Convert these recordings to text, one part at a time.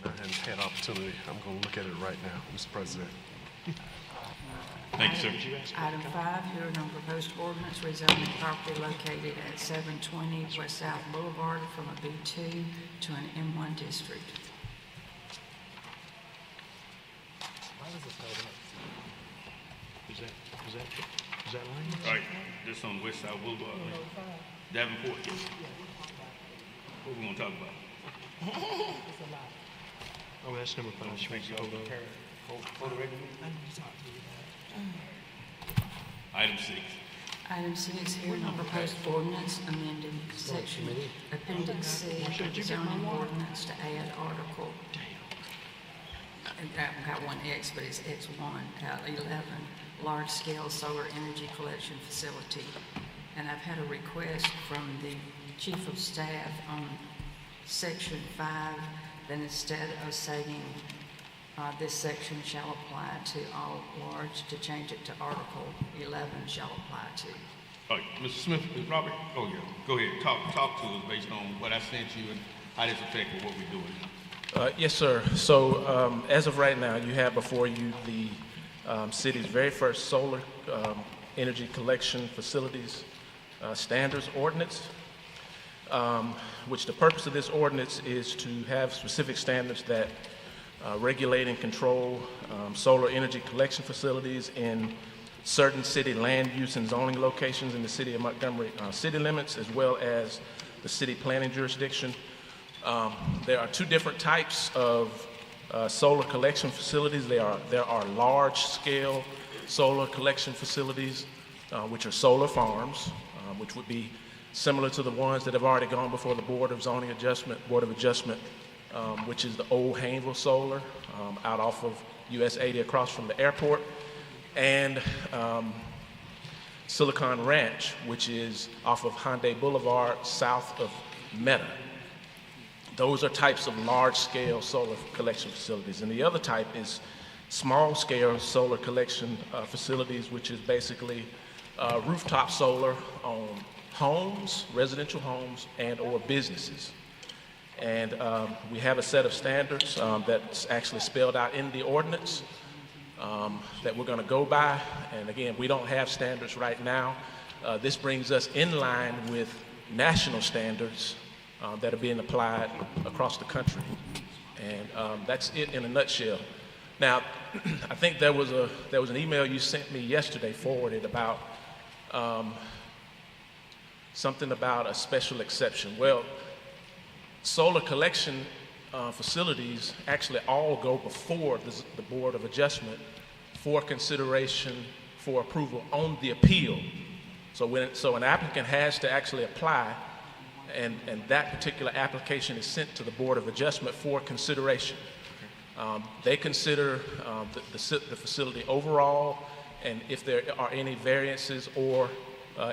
I hadn't had opportunity. I'm going to look at it right now, Mr. President. Thank you, sir. Item 5, hearing on proposed ordinance rezoning property located at 720 West South Boulevard from a B2 to an M1 district. Is that Lane? All right, this on West South Boulevard. Davenport. What we gonna talk about? Oh, that's number 5. Thank you. Hold on. Item 6. Item 6, hearing on proposed ordinance amending section Appendix C of the zoning ordinance to add article. I've got one X, but it's X1, 11, large-scale solar energy collection facility. And I've had a request from the Chief of Staff on Section 5 that instead of saying this section shall apply to all large, to change it to Article 11 shall apply to. All right, Mr. Smith, Robert, oh yeah, go ahead, talk to us based on what I sent you and how this affected what we're doing. Yes, sir. So as of right now, you have before you the city's very first solar energy collection facilities standards ordinance, which the purpose of this ordinance is to have specific standards that regulate and control solar energy collection facilities in certain city land use and zoning locations in the city of Montgomery city limits, as well as the city planning jurisdiction. There are two different types of solar collection facilities. There are large-scale solar collection facilities, which are solar farms, which would be similar to the ones that have already gone before the Board of Adjustment, which is the old Haynesville Solar out off of US 80 across from the airport, and Silicon Ranch, which is off of Hyundai Boulevard south of Meta. Those are types of large-scale solar collection facilities. And the other type is small-scale solar collection facilities, which is basically rooftop solar on homes, residential homes, and or businesses. And we have a set of standards that's actually spelled out in the ordinance that we're going to go by. And again, we don't have standards right now. This brings us in line with national standards that are being applied across the country. And that's it in a nutshell. Now, I think there was an email you sent me yesterday forwarded about something about a special exception. Well, solar collection facilities actually all go before the Board of Adjustment for consideration for approval on the appeal. So an applicant has to actually apply, and that particular application is sent to the Board of Adjustment for consideration. They consider the facility overall, and if there are any variances or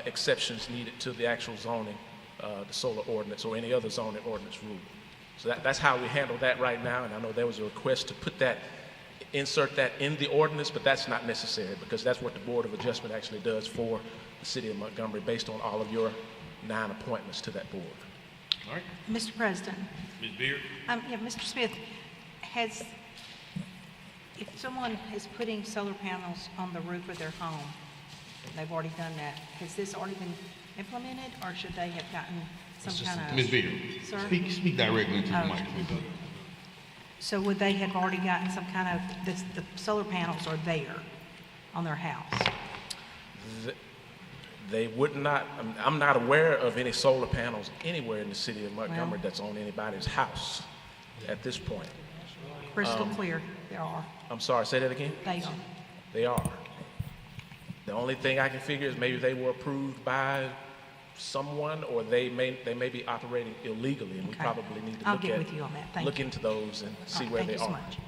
exceptions needed to the actual zoning, the solar ordinance or any other zoning ordinance rule. So that's how we handle that right now, and I know there was a request to insert that in the ordinance, but that's not necessary because that's what the Board of Adjustment actually does for the city of Montgomery based on all of your 9 appointments to that board. All right, Mr. President. Ms. Beard? Yeah, Mr. Smith, if someone is putting solar panels on the roof of their home, they've already done that, has this already been implemented, or should they have gotten some kind of... Ms. Beard, Sir? speak directly into the mic. So would they have already gotten some kind of, the solar panels are there on their house? They would not, I'm not aware of any solar panels anywhere in the city of Montgomery that's on anybody's house at this point. Crystal clear, there are. I'm sorry, say that again? They are. They are. The only thing I can figure is maybe they were approved by someone, or they may be operating illegally, and we probably need to I'll get with you on that. Thank look you. into those and see where Thank they you so are. much.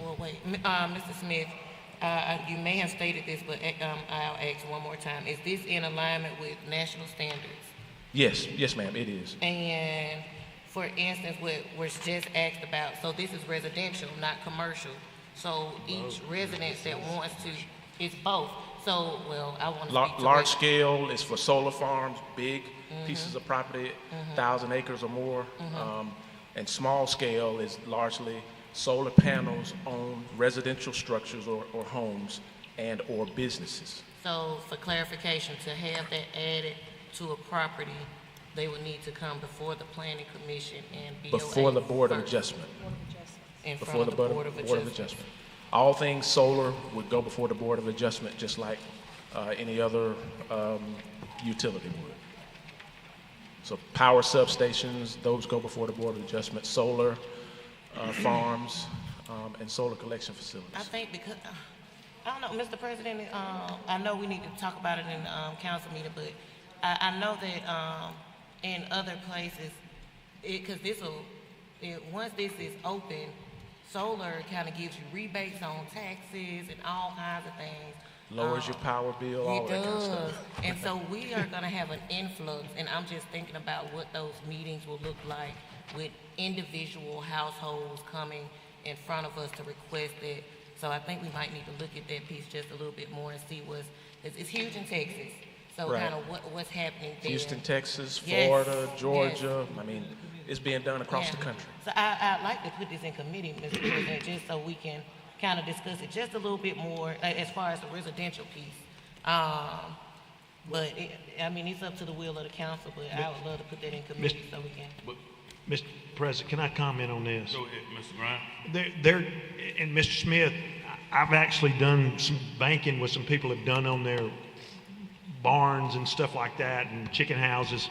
Well, wait, Mr. Smith, you may have stated this, but I'll ask one more time. Is this in alignment with national standards? Yes, ma'am, it is. And for instance, what was just asked about, so this is residential, not commercial. So each residence that wants to, it's both. So, well, I want to speak to Large scale is for solar farms, big pieces of property, 1,000 acres or more. And small scale is largely solar panels on residential structures or homes and or businesses. So for clarification, to have that added to a property, they would need to come before the planning commission and BOA. Before the Board of first, Adjustment. in Before front the of the Board of Adjustment. Adjustment. All things solar would go before the Board of Adjustment, just like any other utility would. So power substations, those go before the Board of Adjustment. Solar farms and solar collection facilities. I think because, I don't know, Mr. President, I know we need to talk about it in the council meeting, but I know that in other places, because once this is open, solar kind of gives you rebates on taxes and all kinds of things. Lowers your power bill, all that kind of stuff. And so we are gonna have an influx, and I'm just thinking about what those meetings will look like with individual households coming in front of us to request it. So I think we might need to look at that piece just a little bit more and see it's huge in Texas. So Right. kind of what's happening there. Houston, Texas, Yes, Florida, Georgia. yes. I mean, it's being done across the Yeah. country. So I'd like to put this in committee, Mr. President, just so we can kind of discuss it just a little bit more as far as the residential piece. But it's up to the will of the council, but I would love to put that in committee so we can. Mr. President, can I comment on this? Go ahead, Mr. Grimes. And Mr. Smith, I've actually done some banking with some people have done on their barns and stuff like that and chicken houses.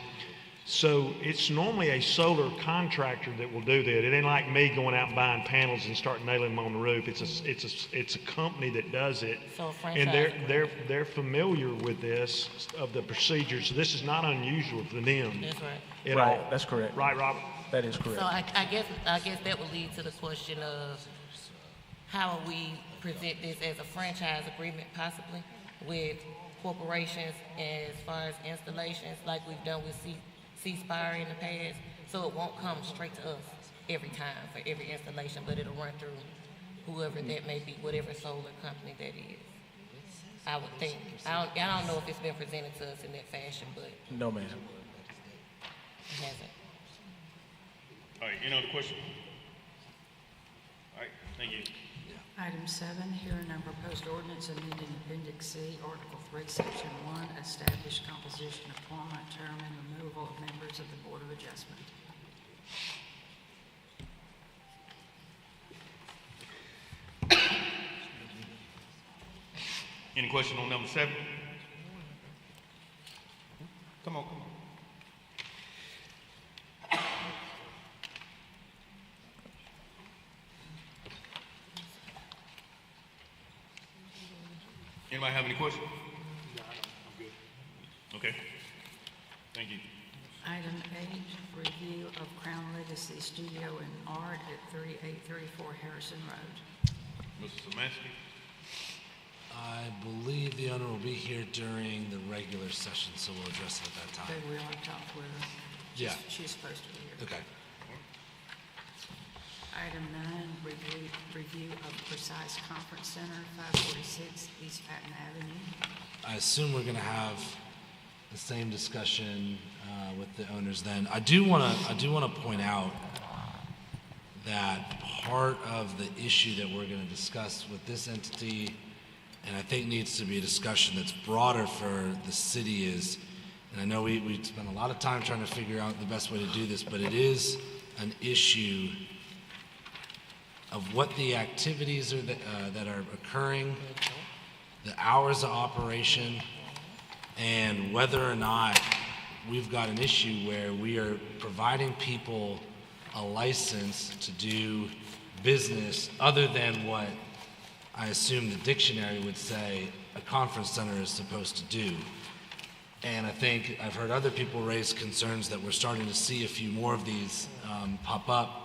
So it's normally a solar contractor that will do that. It ain't like me going out and buying panels and start nailing them on the roof. It's a company that does it. So a and franchise they're familiar with this of the procedures. So this is not unusual for them. That's right. At Right, all. that's correct. Right, Robert? That is correct. So I guess that would lead to the question of how we present this as a franchise agreement possibly with corporations as far as installations like we've done with C-Spire in the past, so it won't come straight to us every time for every installation, but it'll run through whoever that may be, whatever solar company that is. I would think. I don't know if it's been presented to us in that fashion, but No, ma'am. it hasn't. All right, any other question? All right, thank you. Item 7, hearing on proposed ordinance amending Appendix C, Article 3, Section 1, establish composition, appointment, term, and removal of members of the Board of Adjustment. Any question on number 7? Come on. Anybody have any questions? Okay. Thank you. Item 8, review of Crown Legacy Studio and Art at 3834 Harrison Road. Mr. Samansky? I believe the owner will be here during the regular session, so we'll address it at that time. They will, I talked with her. Yeah. She's supposed to be here. Okay. Item 9, review of Precise Conference Center, 546 East Patton Avenue. I assume we're going to have the same discussion with the owners then. I do want to point out that part of the issue that we're going to discuss with this entity, and I think needs to be a discussion that's broader for the city is, and I know we spent a lot of time trying to figure out the best way to do this, but it is an issue of what the activities are that are occurring, the hours of operation, and whether or not we've got an issue where we are providing people a license to do business other than what I assume the dictionary would say a conference center is supposed to do. And I think I've heard other people raise concerns that we're starting to see a few more of these pop up.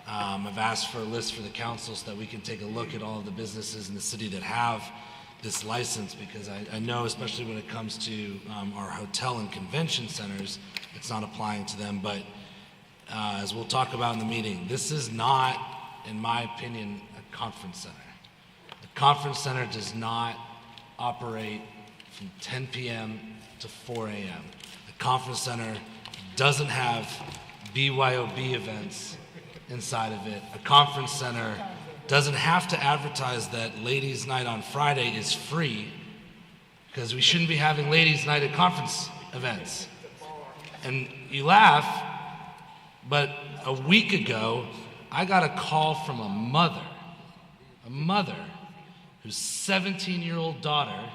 I've asked for a list for the council so that we can take a look at all of the businesses in the city that have this license, because I know, especially when it comes to our hotel and convention centers, it's not applying to them. But as we'll talk about in the meeting, this is not, in my opinion, a conference center. A conference center does not operate from 10 p.m. to 4 a.m. The conference center doesn't have BYOB events inside of it. A conference center doesn't have to advertise that ladies' night on Friday is free, because we shouldn't be having ladies' night at conference events. And you laugh, but a week ago, I got a call from a mother whose 17-year-old daughter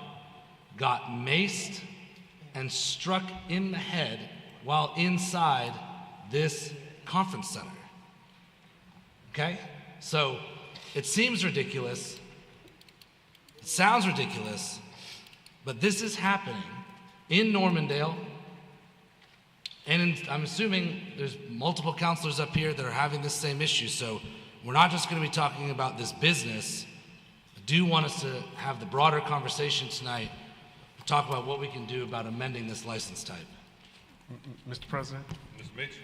got maced and struck in the head while inside this conference center. Okay? So it seems ridiculous, it sounds ridiculous, but this is happening in Normandale, and I'm assuming there's multiple counselors up here that are having this same issue, so we're not just going to be talking about this business. I do want us to have the broader conversation tonight to talk about what we can do about amending this license type. Mr. President, Mr. Mitchell?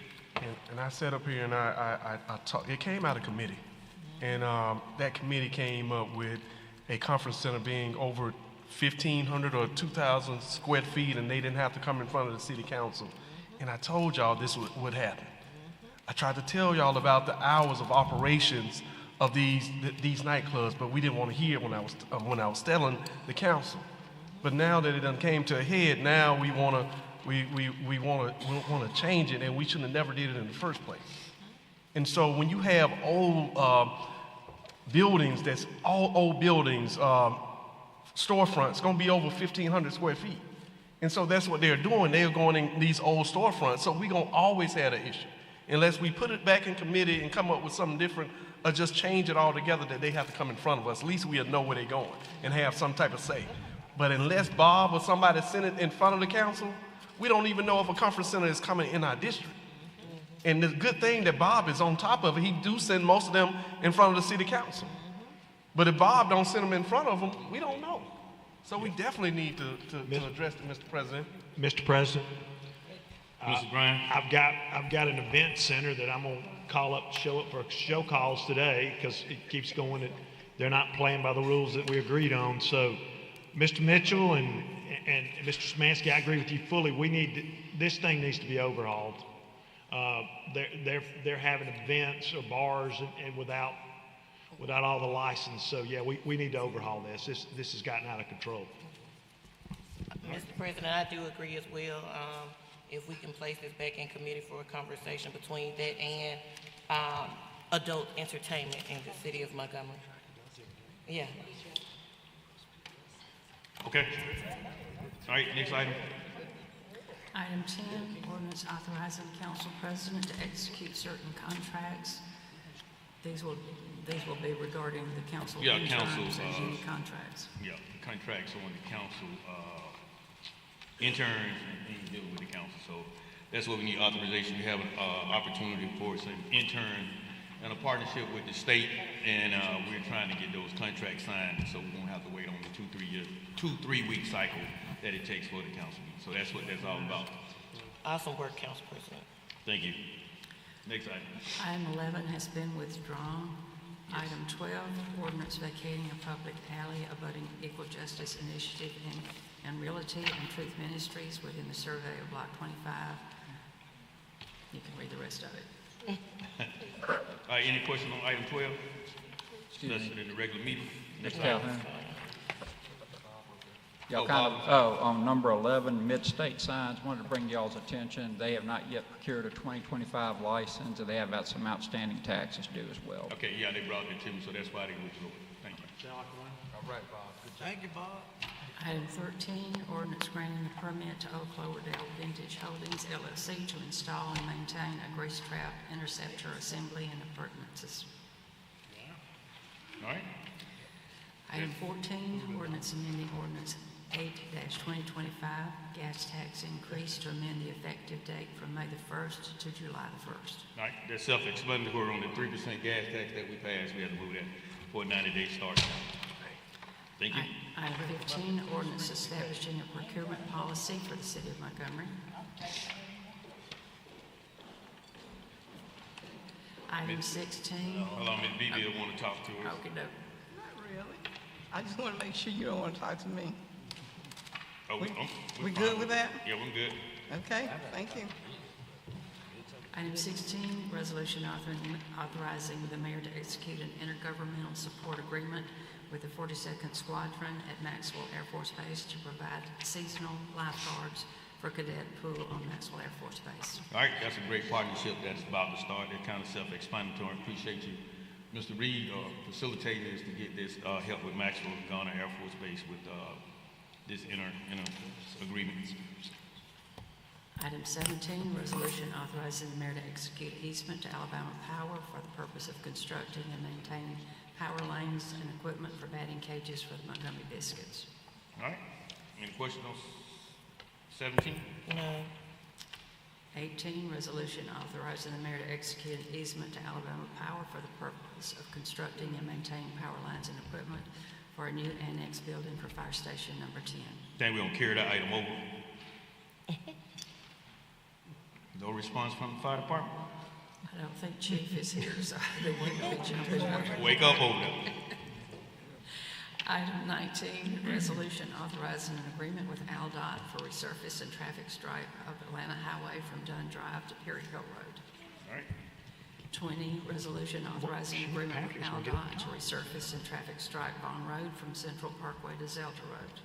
and I sat up here and I talked, it came out of committee. And that committee came up with a conference center being over 1,500 or 2,000 square feet, and they didn't have to come in front of the city council. And I told y'all this would happen. I tried to tell y'all about the hours of operations of these nightclubs, but we didn't want to hear it when I was telling the council. But now that it done came to a head, now we want to change it, and we shouldn't have never did it in the first place. And so when you have old buildings, that's all old buildings, storefronts, going to be over 1,500 square feet. And so that's what they're doing. They're going in these old storefronts. So we're going to always have an issue. Unless we put it back in committee and come up with something different, or just change it all together that they have to come in front of us. At least we'll know where they're going and have some type of say. But unless Bob or somebody sent it in front of the council, we don't even know if a conference center is coming in our district. And the good thing that Bob is on top of it, he do send most of them in front of the city council. But if Bob don't send them in front of them, we don't know. So we definitely need to address it, Mr. President. Mr. President, Mr. Bryan? I've got an event center that I'm gonna show up for show calls today, because it keeps going. They're not playing by the rules that we agreed on. So, Mr. Mitchell and Mr. Szymanski, I agree with you fully. This thing needs to be overhauled. They're having events or bars and without all the license. So yeah, we need to overhaul this. This has gotten out of control. Mr. President, I do agree as well. If we can place this back in committee for a conversation between that and adult entertainment in the city of Montgomery. Yeah. Okay. All right, next item. Item 10, ordinance authorizing council president to execute certain contracts. These will be regarding the council interns council's, and any contracts. Yeah, contracts on the council, interns and things dealing with the council. So that's what we need authorization. We have an opportunity for some intern and a partnership with the state, and we're trying to get those contracts signed so we won't have to wait on the 2-3 week cycle that it takes for the council meeting. So that's what that's all about. Awesome work, Council President. Thank you. Next item. Item 11 has been withdrawn. Item 12, ordinance vacating a public alley abutting Equal Justice Initiative and Realty and Truth Ministries within the survey of Block 25. You can read the rest of it. All right, any questions on item 12? Discussed in the regular meeting. Next Mr. item. Calhoun. Y'all Bob. on number 11, mid-state signs, wanted to bring y'all's attention. They have not yet procured a 2025 license, and they have got some outstanding taxes due as well. Okay, yeah, they brought it to me, so that's why they withdrew it. Thank you. All right, Bob. Good job. Thank you, Bob. Item 13, ordinance granting the permit to Oak Cloverdale Vintage Holdings LLC to install and maintain a grease trap interceptor assembly and appurtenances. All right. Item 14, ordinance amending ordinance 8-2025, gas tax increase to amend the effective date from May the 1st to July the 1st. All right, that's self-explanatory on the 3% gas tax that we passed. We have to move that for a 90-day start. Thank you. Item 15, ordinance establishing a procurement policy for the city of Montgomery. Item 16. Hold on, Ms. Beebe will want to talk to us. Okey-doke. Not really. I just want to make sure you don't want to talk to me. Oh, We fine good with that? Yeah, we're good. Okay, thank you. Item 16, resolution authorizing the mayor to execute an intergovernmental support agreement with the 42nd Squadron at Maxwell Air Force Base to provide seasonal lifeguards for cadet pool on Maxwell Air Force Base. All right, that's a great partnership that's about to start. They're kind of self-explanatory. Appreciate you, Mr. Reed, facilitating this to get this help with Maxwell Ghana Air Force Base with this inter agreement. Item 17, resolution authorizing the mayor to execute easement to Alabama Power for the purpose of constructing and maintaining power lanes and equipment for batting cages for the Montgomery Biscuits. All right, any questions on 17? No. 18, resolution authorizing the mayor to execute an easement to Alabama Power for the purpose of constructing and maintaining power lines and equipment for a new annex building for fire station number 10. Then we're gonna carry that item over. No response from the fire department? I don't think Chief is here, so they wouldn't be jumping over. Wake up over there. Item 19, resolution authorizing an agreement with AUDOT for resurface and traffic stripe of Atlanta Highway from Dunn Drive to Perry Hill Road. All right. 20, resolution authorizing an agreement with AUDOT to resurface and traffic stripe Vaughn Road from Central Parkway to Zelda Road.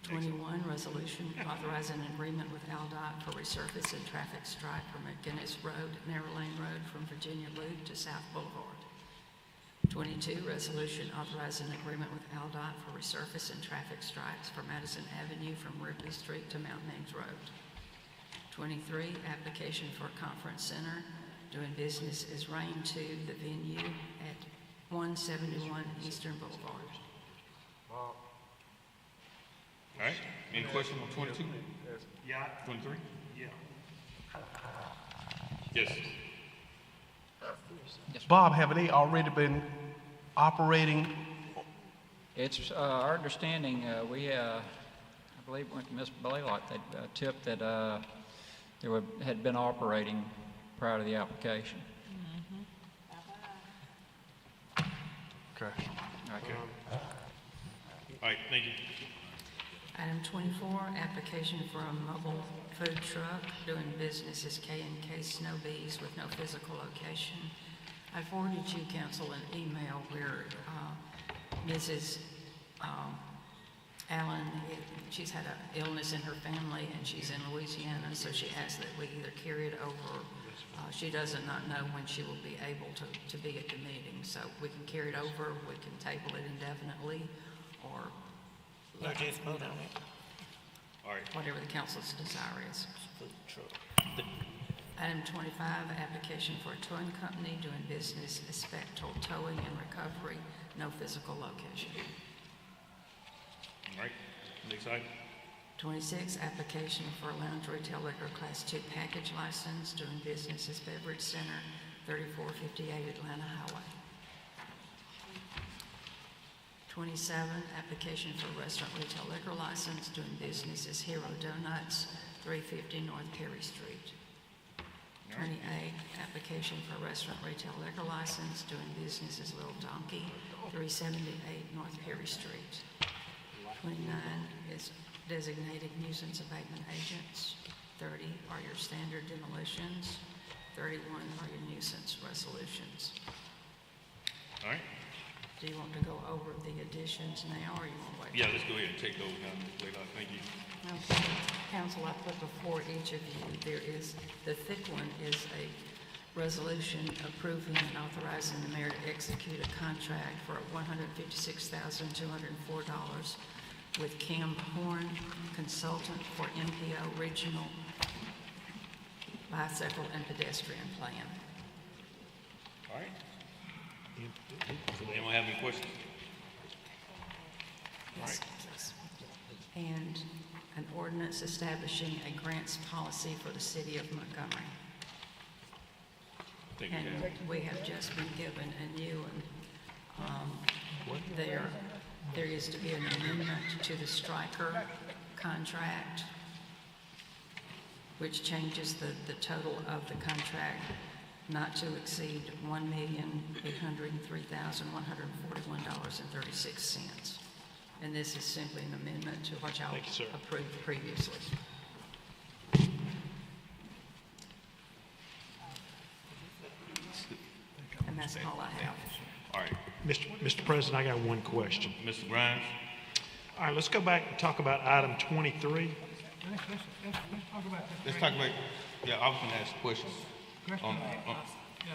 21, resolution authorizing an agreement with AUDOT for resurface and traffic stripe from McGinnis Road, Narrow Lane Road from Virginia Loop to South Boulevard. 22, resolution authorizing an agreement with AUDOT for resurface and traffic stripes for Madison Avenue from Ripley Street to Mount Meigs Road. 23, application for a conference center doing business as Rain 2, the venue at 171 Eastern Boulevard. All right, any questions on 22? Yeah. 23? Yeah. Yes. Bob, have they already been operating? It's our understanding, I believe it went to Ms. Blaylock, that tip that had been operating prior to the application. Okay. Okay. All right, thank you. Item 24, application for a mobile food truck doing business as K&K Snow Bees with no physical location. I forwarded you, council, an email where Mrs. Allen, she's had an illness in her family and she's in Louisiana, so she asked that we either carry it over. She does not know when she will be able to be at the meeting, so we can carry it over, we can table it indefinitely, or Or just vote on it. All right. whatever the council's desire is. Item 25, application for a towing company doing business as Spectral Towing and Recovery, no physical location. All right, next item. 26, application for a lounge retail liquor class 2 package license doing business as Beverage Center, 3458 Atlanta Highway. 27, application for restaurant retail liquor license doing business as Hero Donuts, 350 North Perry Street. 28, application for restaurant retail liquor license doing business as Little Donkey, 378 North Perry Street. 29 is designated nuisance abatement agents. 30 are your standard demolitions. 31 are your nuisance resolutions. All right. Do you want to go over the additions now, or you want to wait? Yeah, let's go ahead and take those down, Ms. Blaylock. Thank you. Okay. Council, I put before each of you, there is, the thick one is a resolution approving and authorizing the mayor to execute a contract for $156,204 with Cam Horn, consultant for MPO Regional Bicycle and Pedestrian Plan. All right. Anyone have any questions? Yes, please. And an ordinance establishing a grants policy for the city of Montgomery. Thank you, And Jan. we have just been given a new one. There is to be an amendment to the striker contract, which changes the total of the contract not to exceed $1,803,141.36. And this is simply an amendment to what y'all Thank you, sir. approved previously. Mr. President, I got one question. Mr. Grimes? All right, let's go back and talk about item 23. Let's talk about, yeah, I was gonna ask a question.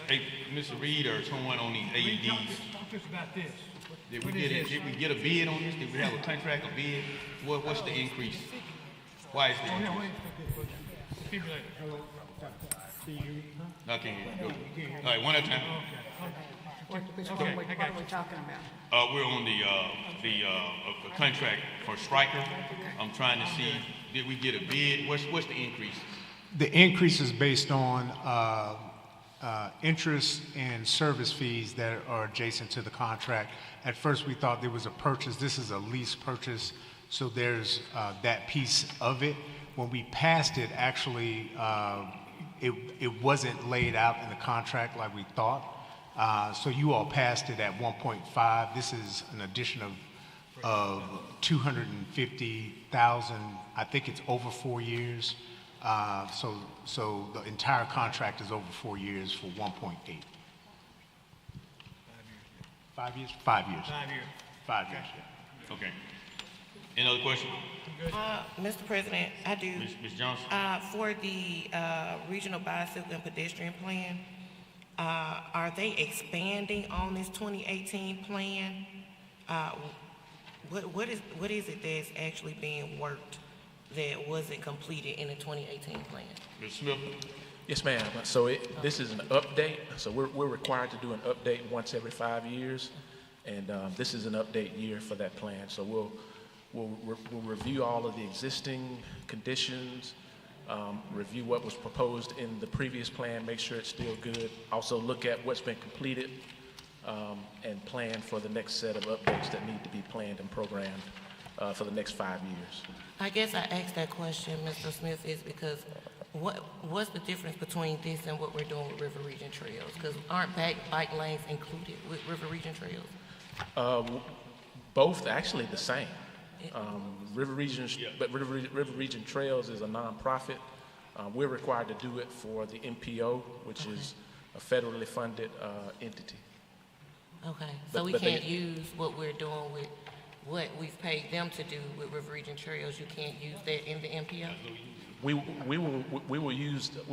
Hey, Mr. Reed or someone on these AEDs. Talk to us about this. Did we get a bid on this? Did we have a contract, a bid? What's the increase? Why is the increase? No, I can't hear you. Go. All right, one at a time. What are we talking about? We're on the contract for Stryker. I'm trying to see, did we get a bid? What's the increase? The increase is based on interest and service fees that are adjacent to the contract. At first, we thought there was a purchase. This is a lease purchase, so there's that piece of it. When we passed it, actually, it wasn't laid out in the contract like we thought. So you all passed it at 1.5. This is an addition of 250,000. I think it's over 4 years. So the entire contract is over 4 years for 1.8. 5 years? 5 years. 5 years. 5 years, yeah. Okay. Any other questions? Mr. President, I do. Ms. Johnson? For the regional bicycle and pedestrian plan, are they expanding on this 2018 plan? What is it that's actually being worked that wasn't completed in the 2018 plan? Mr. Smith? Yes, ma'am. So this is an update. So we're required to do an update once every 5 years, and this is an update year for that plan. So we'll review all of the existing conditions, review what was proposed in the previous plan, make sure it's still good. Also look at what's been completed, and plan for the next set of updates that need to be planned and programmed for the next 5 years. I guess I asked that question, Mr. Smith, is because what's the difference between this and what we're doing with River Region Trails? Because aren't bike lanes included with River Region Trails? Both actually the same. River Region Trails is a nonprofit. We're required to do it for the MPO, which is a federally funded entity. Okay, so we can't use what we're doing with what we've paid them to do with River Region Trails. You can't use that in the MPO? We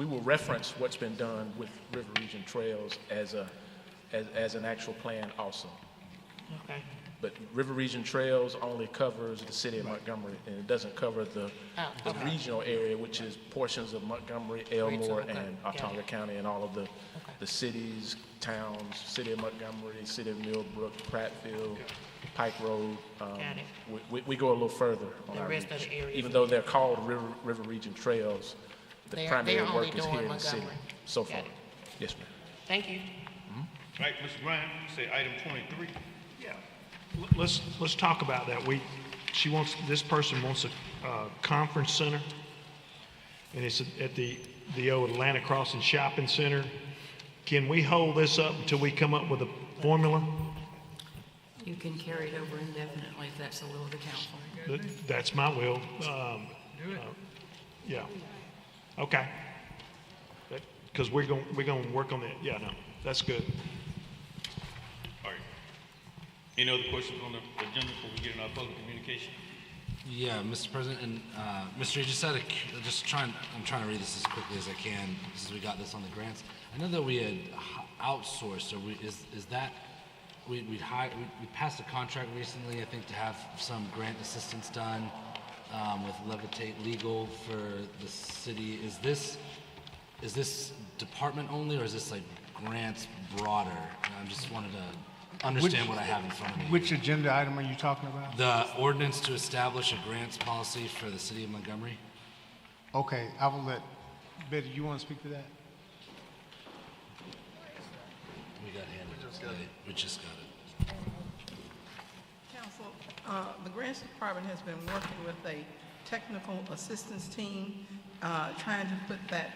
will reference what's been done with River Region Trails as an actual plan also. Okay. But River Region Trails only covers the city of Montgomery, and it doesn't cover the regional area, which is portions of Montgomery, Elmore, and Altonga County, and all of the cities, towns, city of Montgomery, city of Millbrook, Prattville, Pike Road. We go a little further on our reach. Even though they're called River Region Trails, the primary work is here in the city so far. Yes, ma'am. Thank you. All right, Mr. Bryan, you say item 23. Yeah. Let's talk about that. This person wants a conference center, and it's at the old Atlanta Crossing Shopping Center. Can we hold this up until we come up with a formula? You can carry it over indefinitely if that's the will of the council. That's my will. Yeah. Okay. Because we're going to work on that. Yeah, no, that's good. All right. Any other questions on the agenda before we get into our public communication? Yeah, Mr. President, and Mr. Reed, I'm trying to read this as quickly as I can since we got this on the grants. I know that we had outsourced, or we passed a contract recently, I think, to have some grant assistance done with Levitate Legal for the city. Is this department only, or is this like grants broader? I just wanted to understand what I have in front of me. Which agenda item are you talking about? The ordinance to establish a grants policy for the city of Montgomery. Okay, I will let Betty. You want to speak to that? We got handed. We just got it. Council, the grants department has been working with a technical assistance team, trying to put that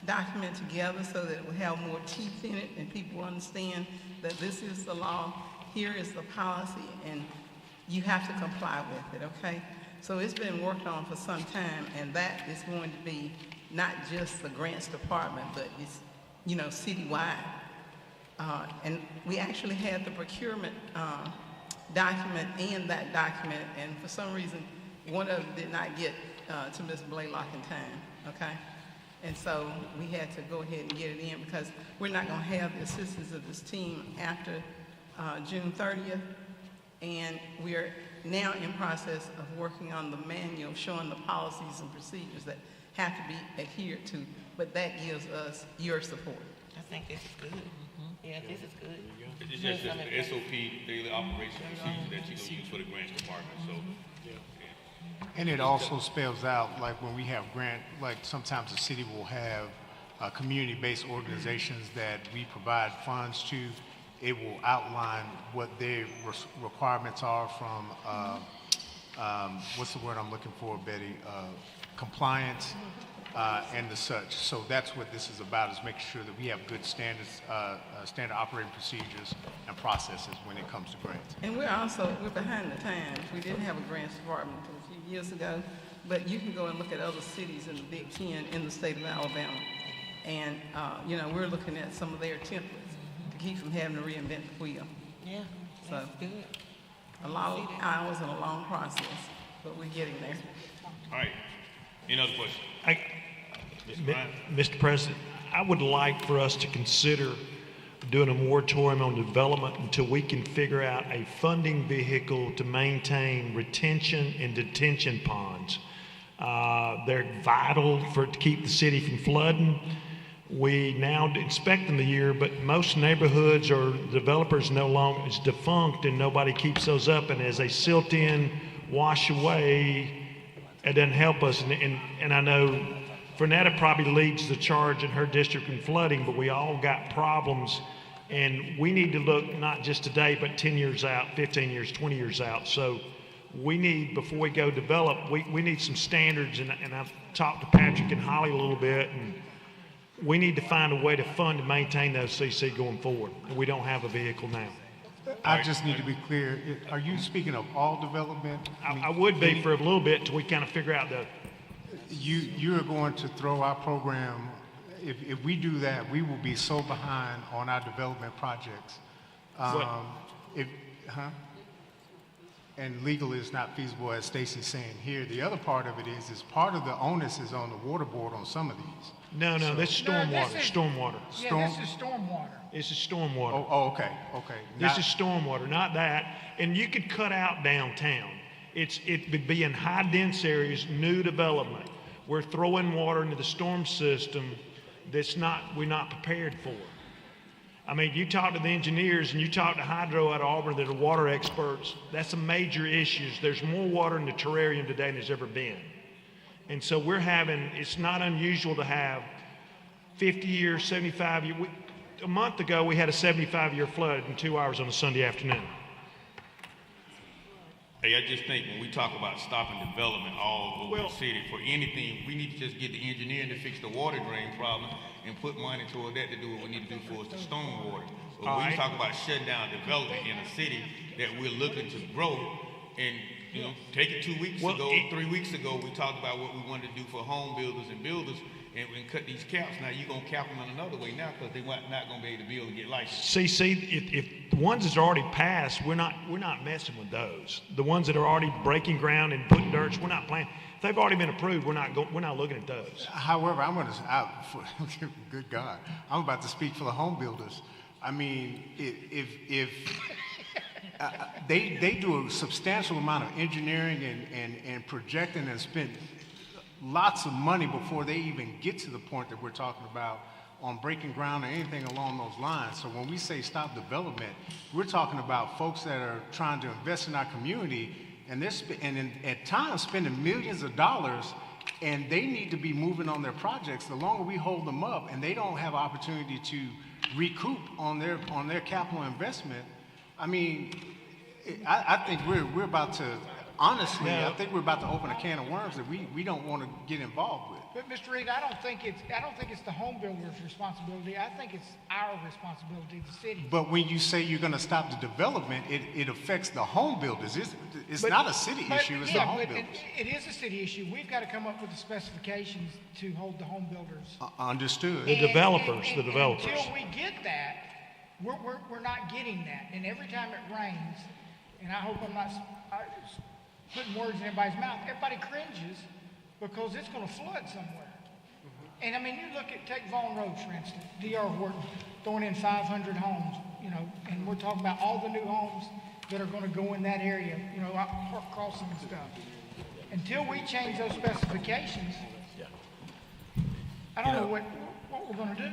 document together so that it will have more teeth in it and people understand that this is the law, here is the policy, and you have to comply with it, okay? So it's been worked on for some time, and that is going to be not just the grants department, but it's, citywide. And we actually had the procurement document and that document, and for some reason, one of them did not get to Ms. Blaylock in time, okay? And so we had to go ahead and get it in because we're not gonna have the assistance of this team after June 30th. And we are now in process of working on the manual showing the policies and procedures that have to be adhered to, but that gives us your support. I think this is good. Yeah, this is good. It's just the SOP, daily operation procedure that you're gonna use for the grants department, so. And it also spells out, like when we have grant, like sometimes the city will have community-based organizations that we provide funds to. It will outline what their requirements are from, what's the word I'm looking for, Betty? Compliance and the such. So that's what this is about, is making sure that we have good standards, standard operating procedures and processes when it comes to grants. And we're behind the times. We didn't have a grants department until a few years ago, but you can go and look at other cities in the Big Ten in the state of Alabama. And, you know, we're looking at some of their templates to keep from having to reinvent the wheel. Yeah, So, that's good. a lot of hours and a long process, but we're getting there. All right, any other questions? Mr. Bryant? Mr. President, I would like for us to consider doing a moratorium on development until we can figure out a funding vehicle to maintain retention and detention ponds. They're vital to keep the city from flooding. We now inspect them a year, but most neighborhoods or developers no longer, it's defunct and nobody keeps those up. And as they silt in, wash away, it doesn't help us. And I know Fernetta probably leads the charge in her district in flooding, but we all got problems. And we need to look not just today, but 10 years out, 15 years, 20 years out. So we need, before we go develop, we need some standards. And I've talked to Patrick and Holly a little bit, and we need to find a way to fund and maintain those CC going forward. And we don't have a vehicle now. I just need to be clear. Are you speaking of all development? I would be for a little bit until we kind of figure out the. You're going to throw our program, if we do that, we will be so behind on our development projects. And legal is not feasible, as Stacy's saying here. The other part of it is part of the onus is on the water board on some of these. No, this is stormwater. Stormwater. Yeah, this is stormwater. This is stormwater. Oh, okay. This is stormwater, not that. And you could cut out downtown. It would be in high dense areas, new development. We're throwing water into the storm system we're not prepared for. I mean, you talk to the engineers and you talk to Hydro out of Auburn that are water experts, that's some major issues. There's more water in the terrarium today than there's ever been. And so it's not unusual to have 50 years, 75 years. A month ago, we had a 75-year flood in 2 hours on a Sunday afternoon. Hey, I just think when we talk about stopping development all over the city for anything, we need to just get the engineering to fix the water drain problem and put money toward that to do what we need to do for us to storm water. But when you talk about shutting down development in a city that we're looking to grow, and you know, take it 2 weeks ago, 3 weeks ago, we talked about what we wanted to do for home builders and builders, and we cut these caps. Now you're gonna cap them in another way now because they're not gonna be able to build and get licensed. If the ones that are already passed, we're not messing with those. The ones that are already breaking ground and putting dirt, we're not playing. If they've already been approved, we're not looking at those. However, good God, I'm about to speak for the home builders. I mean, if they do a substantial amount of engineering and projecting and spend lots of money before they even get to the point that we're talking about on breaking ground or anything along those lines. So when we say stop development, we're talking about folks that are trying to invest in our community and at times spending millions of dollars, and they need to be moving on their projects. The longer we hold them up and they don't have opportunity to recoup on their capital investment, I mean, I think we're about to, honestly, I think we're about to open a can of worms that we don't want to get involved with. But Mr. Reed, I don't think it's the home builder's responsibility. I think it's our responsibility, the city. But when you say you're going to stop the development, it affects the home builders. It's not a city issue, it's the home builders. It is a city issue. We've got to come up with the specifications to hold the home builders. Understood. The developers. Until we get that, We're not getting that. And every time it rains, and I hope I'm not putting words in everybody's mouth, everybody cringes because it's going to flood somewhere. And I mean, you look at, take Vaughan Road, for instance, D.R. Horton throwing in 500 homes, you know, and we're talking about all the new homes that are going to go in that area, you know, out Park Crossing and stuff. Until we change those specifications, I don't know what we're going to do.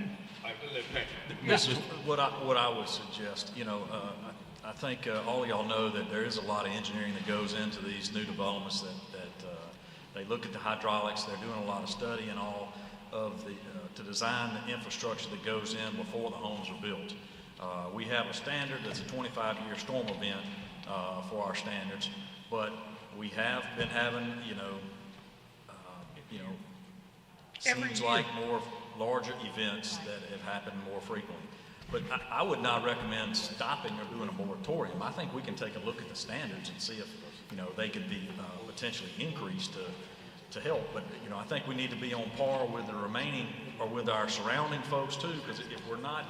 What I would suggest, you know, I think all of y'all know that there is a lot of engineering that goes into these new developments that they look at the hydraulics, they're doing a lot of study and all of the, to design the infrastructure that goes in before the homes are built. We have a standard that's a 25-year storm event for our standards, but we have been having, seems like more larger events that have happened more frequently. But I would not recommend stopping or doing a moratorium. I think we can take a look at the standards and see if, they could be potentially increased to help. But, I think we need to be on par with the remaining, or with our surrounding folks too, because if we're not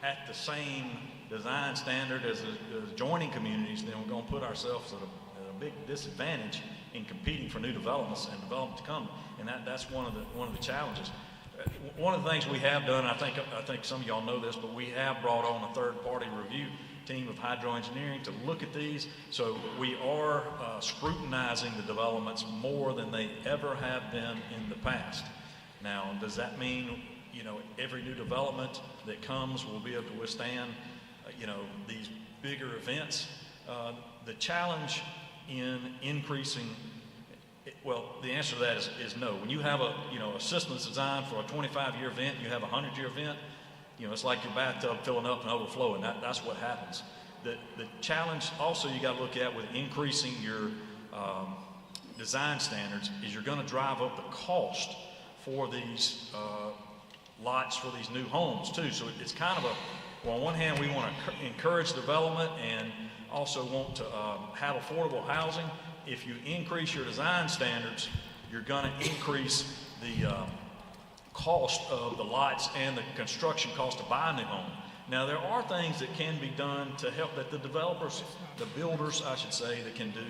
at the same design standard as the adjoining communities, then we're going to put ourselves at a big disadvantage in competing for new developments and development to come. And that's one of the challenges. One of the things we have done, I think some of y'all know this, but we have brought on a third-party review team of hydro engineering to look at these. So we are scrutinizing the developments more than they ever have been in the past. Now, does that mean, every new development that comes will be able to withstand, these bigger events? The challenge in increasing, well, the answer to that is no. When you have a system that's designed for a 25-year event, and you have a 100-year event, it's like your bathtub filling up and overflowing. That's what happens. The challenge also you got to look at with increasing your design standards is you're going to drive up the cost for these lots for these new homes too. So it's kind of well, on one hand, we want to encourage development and also want to have affordable housing. If you increase your design standards, you're going to increase the cost of the lots and the construction cost to buy a new home. Now, there are things that can be done to help, that the developers, the builders, I should say, that can do,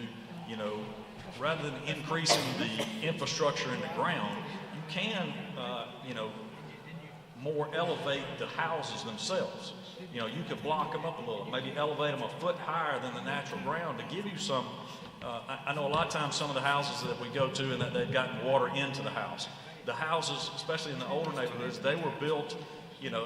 rather than increasing the infrastructure in the ground, you can, more elevate the houses themselves. You could block them up a little, maybe elevate them a foot higher than the natural ground to give you some. I know a lot of times some of the houses that we go to and that they've gotten water into the house. The houses, especially in the older neighborhoods, they were built,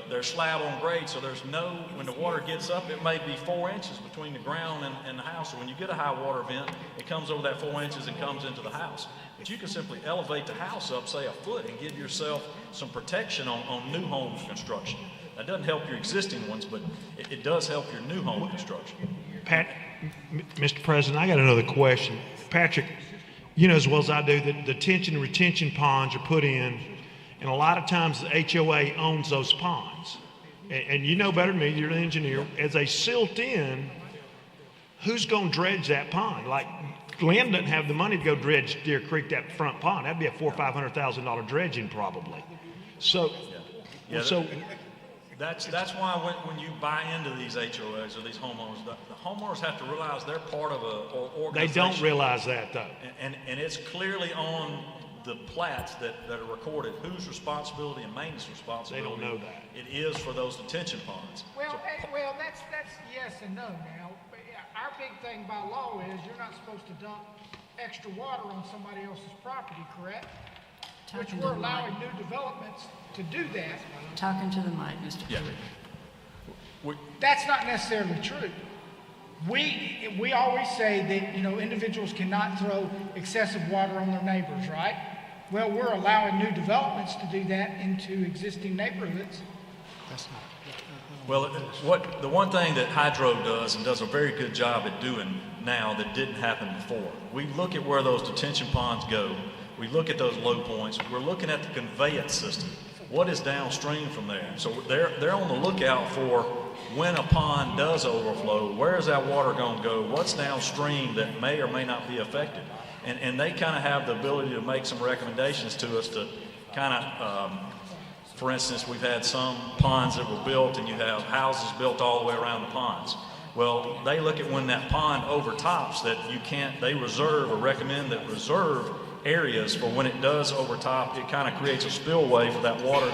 they're slab on grade, so there's when the water gets up, it may be 4 inches between the ground and the house. So when you get a high water event, it comes over that 4 inches and comes into the house. But you can simply elevate the house up, say, a foot, and give yourself some protection on new homes construction. That doesn't help your existing ones, but it does help your new home construction. Mr. President, I got another question. Patrick, you know as well as I do that the detention and retention ponds are put in, and a lot of times the HOA owns those ponds. And you know better than me, you're an engineer. As they silt in, who's going to dredge that pond? Like, Glenn doesn't have the money to go dredge Deer Creek, that front pond. That'd be a $400,000 or $500,000 dredging probably. So, That's why when you buy into these HOAs or these homeowners, the homeowners have to realize they're part of an organization. They don't realize that, though. And it's clearly on the plats that are recorded whose responsibility and maintenance responsibility. They don't know that. It is for those detention ponds. Well, that's yes and no now. But our big thing by law is you're not supposed to dump extra water on somebody else's property, correct? Which we're allowing new developments to do that. Talking to the mic, Mr. Yeah. That's not necessarily true. We always say that, individuals cannot throw excessive water on their neighbors, right? Well, we're allowing new developments to do that into existing neighborhoods. That's not. Well, the one thing that Hydro does, and does a very good job at doing now that didn't happen before, we look at where those detention ponds go. We look at those low points. We're looking at the conveyance system. What is downstream from there? So they're on the lookout for when a pond does overflow, where is that water going to go? What's downstream that may or may not be affected? And they kind of have the ability to make some recommendations to us to kind of For instance, we've had some ponds that were built and you have houses built all the way around the ponds. Well, they look at when that pond overtops that you can't, they reserve or recommend that reserve areas for when it does overtop. It kind of creates a spillway for that water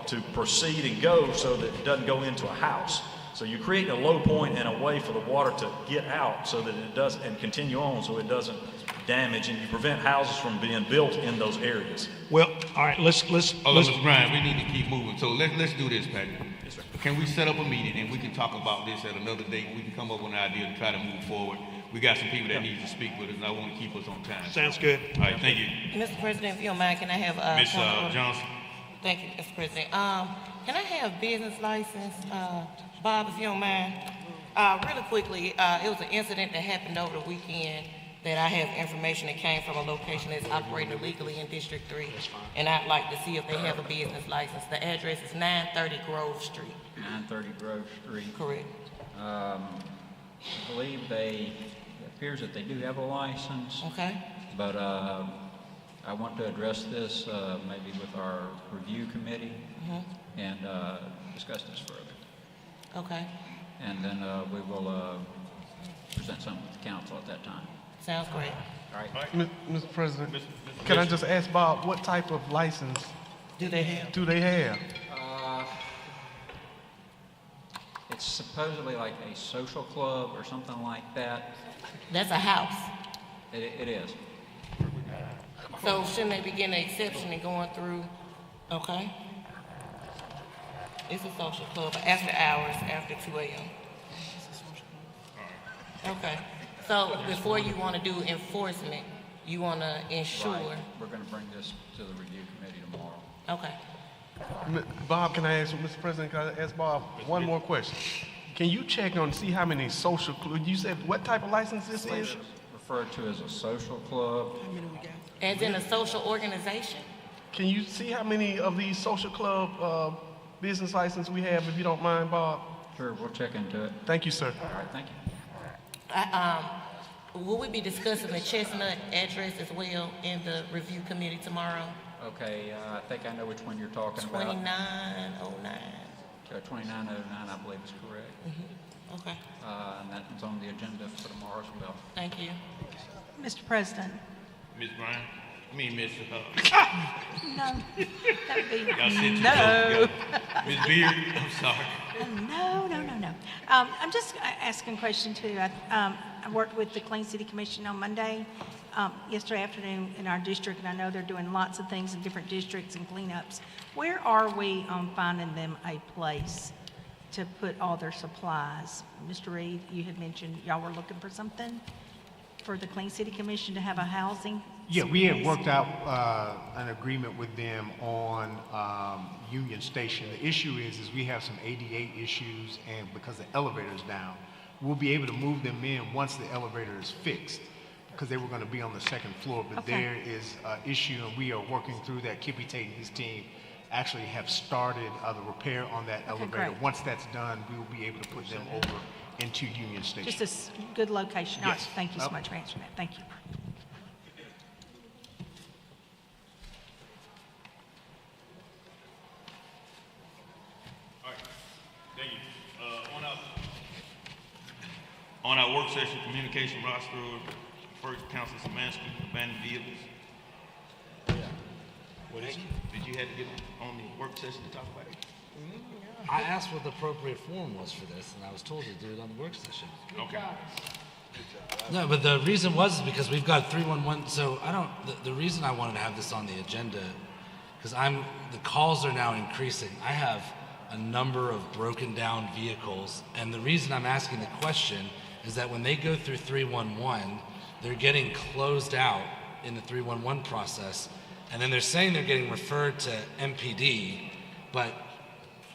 to proceed and go so that it doesn't go into a house. So you're creating a low point and a way for the water to get out so that it does and continue on so it doesn't damage, and you prevent houses from being built in those areas. Well, all right, let's. Mr. Bryan, we need to keep moving. So let's do this, Patty. Yes, sir. Can we set up a meeting and we can talk about this at another date? We can come up with an idea to try to move forward. We got some people that need to speak with us, and I want to keep us on time. Sounds good. All right, thank you. Mr. President, if you don't mind, can I have, Ms. point of order? Johnson. Thank you, Mr. President. Can I have business license, Bob, if you don't mind? Really quickly, it was an incident that happened over the weekend that I have information that came from a location that's operating illegally in District 3. And I'd like to see if they have a business license. The address is 930 Grove Street. 930 Grove Street. Correct. I believe it appears that they do have a license. Okay. But I want to address this maybe with our review committee and discuss this further. Okay. And then we will present something with the council at that time. Sounds great. All right. Mr. President, can I just ask Bob, what type of license Do they have? do they have? It's supposedly like a social club or something like that. That's a house. It is. So shouldn't they be getting an exception and going through? Okay. It's a social club after hours, after 2 a.m. Okay. So before you want to do enforcement, you want to ensure. Right. We're going to bring this to the review committee tomorrow. Okay. Bob, can I ask, Mr. President, can I ask Bob one more question? Can you check on, see how many social, you said what type of license this is? Referred to as a social club. As in a social organization? Can you see how many of these social club business licenses we have, if you don't mind, Bob? Sure, we'll check into it. Thank you, sir. All right, thank you. Will we be discussing the Chestnut address as well in the review committee tomorrow? Okay, I think I know which one you're talking about. 2909. 2909, I believe is correct. Okay. And that's on the agenda for tomorrow as well. Thank you. Mr. President. Ms. Bryan? Miss, No, that would be, y'all sit too no. close together. Ms. Beard, I'm sorry. No. I'm just asking a question too. I worked with the Clean City Commission on Monday, yesterday afternoon in our district, and I know they're doing lots of things in different districts and cleanups. Where are we on finding them a place to put all their supplies? Mr. Reed, you had mentioned y'all were looking for something for the Clean City Commission to have a housing. Yeah, we had worked out an agreement with them on Union Station. The issue is we have some ADA issues, and because the elevator's down, we'll be able to move them in once the elevator is fixed, because they were going to be on the second floor. But Okay. there is an issue, and we are working through that. Kippy Tate and his team actually have started the repair on that elevator. great. Once that's done, we will be able to put them over into Union Station. Just a good location. All right, Yes. thank you so much for answering that. Thank you. All right, thank you. On our work session, communication roster, first Council Samansky, abandoned vehicles. What is it? Did you have to get on the work session to talk about it? I asked what the appropriate form was for this, and I was told to do it on the work session. Okay. No, but the reason was because we've got 311, so the reason I wanted to have this on the agenda, because the calls are now increasing. I have a number of broken down vehicles, and the reason I'm asking the question is that when they go through 311, they're getting closed out in the 311 process, and then they're saying they're getting referred to MPD, but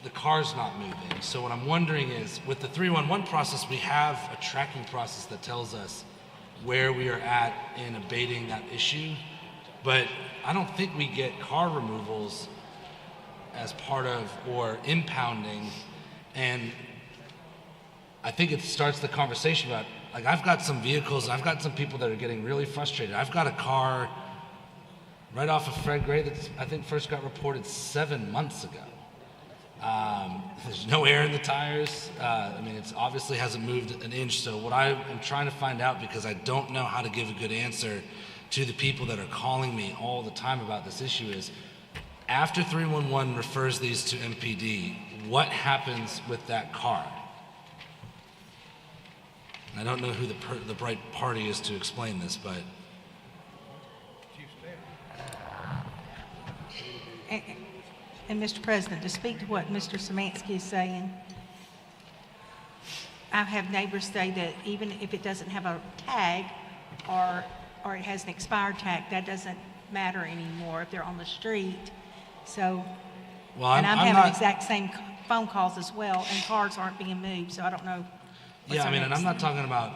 the car's not moving. So what I'm wondering is, with the 311 process, we have a tracking process that tells us where we are at in abating that issue, but I don't think we get car removals as part of, or impounding, and I think it starts the conversation about, like, I've got some vehicles, I've got some people that are getting really frustrated. I've got a car right off of Fred Gray that I think first got reported 7 months ago. There's no air in the tires. I mean, it obviously hasn't moved an inch. So what I am trying to find out, because I don't know how to give a good answer to the people that are calling me all the time about this issue, is after 311 refers these to MPD, what happens with that car? I don't know who the right party is to explain this, but And Mr. President, to speak to what Mr. Szymanski is saying, I have neighbors say that even if it doesn't have a tag or it has an expired tag, that doesn't matter anymore if they're on the street. So, well, and I'm having not, exact same phone calls as well, and cars aren't being moved, so I don't know. Yeah, I mean, and I'm not talking about,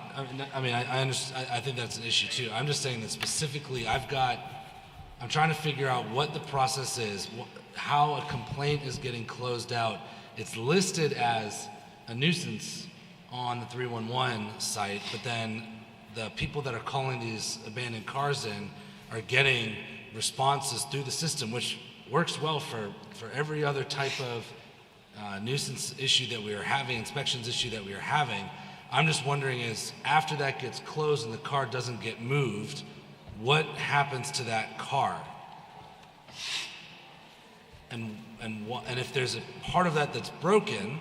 I understand, I think that's an issue too. I'm just saying that specifically I'm trying to figure out what the process is, how a complaint is getting closed out. It's listed as a nuisance on the 311 site, but then the people that are calling these abandoned cars in are getting responses through the system, which works well for every other type of nuisance issue that we are having, inspections issue that we are having. I'm just wondering is after that gets closed and the car doesn't get moved, what happens to that car? And if there's a part of that that's broken,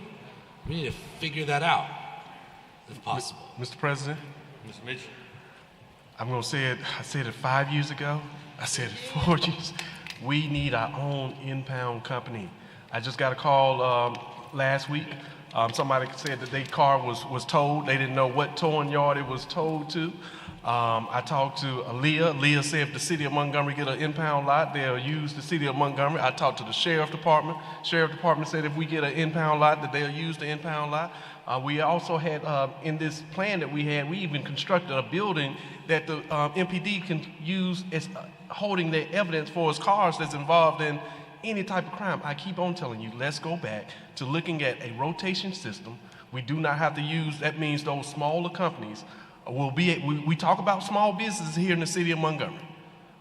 we need to figure that out, if possible. Mr. President? Mr. Mitchell? I'm going to say it. I said it 5 years ago. I said it 4 years. We need our own impound company. I just got a call last week. Somebody said that their car was towed. They didn't know what towing yard it was towed to. I talked to Aaliyah. Aaliyah said if the city of Montgomery get an impound lot, they'll use the city of Montgomery. I talked to the sheriff department. Sheriff department said if we get an impound lot, that they'll use the impound lot. We also had, in this plan that we had, we even constructed a building that the MPD can use as holding their evidence for its cars that's involved in any type of crime. I keep on telling you, let's go back to looking at a rotation system. We do not have to use, that means those smaller companies will be, we talk about small businesses here in the city of Montgomery.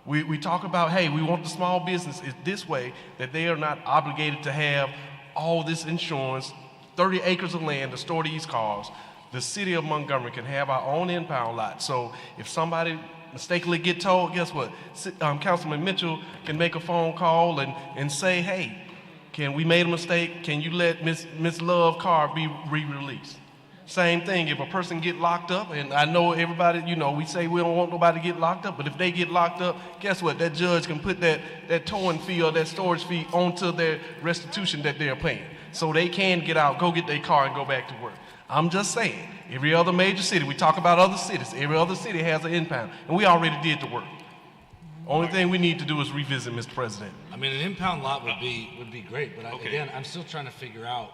We talk about, hey, we want the small business this way, that they are not obligated to have all this insurance, 30 acres of land to store these cars. The city of Montgomery can have our own impound lot. So if somebody mistakenly get told, guess what? Councilman Mitchell can make a phone call and say, hey, we made a mistake. Can you let Miss Love car be re-released? Same thing, if a person get locked up, and I know everybody, we say we don't want nobody to get locked up, but if they get locked up, guess what? That judge can put that towing fee or that storage fee onto their restitution that they're paying. So they can get out, go get their car and go back to work. I'm just saying, every other major city, we talk about other cities, every other city has an impound, and we already did the work. Only thing we need to do is revisit, Mr. President. I mean, an impound lot would be great, but again, I'm still trying to figure out,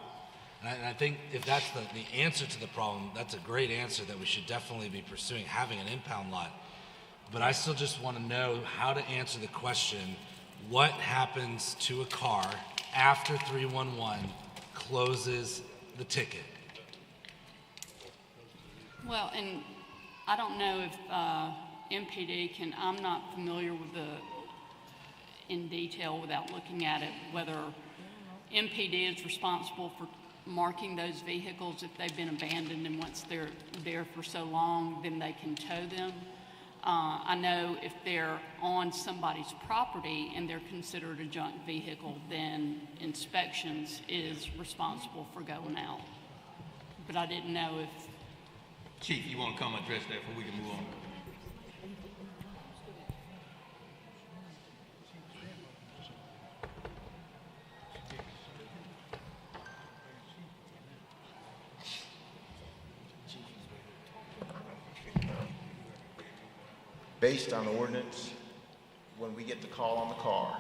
and I think if that's the answer to the problem, that's a great answer that we should definitely be pursuing, having an impound lot. But I still just want to know how to answer the question, what happens to a car after 311 closes the ticket? Well, and I don't know if MPD can, I'm not familiar with in detail without looking at it, whether MPD is responsible for marking those vehicles if they've been abandoned, and once they're there for so long, then they can tow them. I know if they're on somebody's property and they're considered a junk vehicle, then inspections is responsible for going out. But I didn't know if... Chief, you want to come address that before we can move on? Based on ordinance, when we get the call on the car,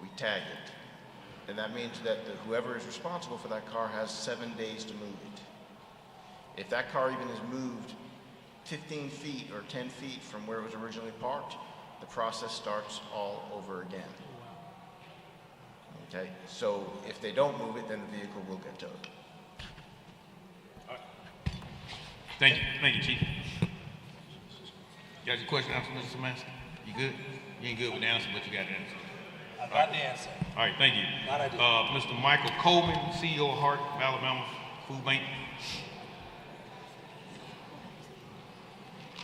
we tag it. And that means that whoever is responsible for that car has 7 days to move it. If that car even is moved 15 feet or 10 feet from where it was originally parked, the process starts all over again. Okay, so if they don't move it, then the vehicle will get towed. Thank you, Chief. You got your question, Mr. Szymanski? You good? You ain't good with the answer, but you got the answer. I got the answer. All right, thank you. Glad I did. Mr. Michael Coleman, CEO of Heart of Alabama Food Bank.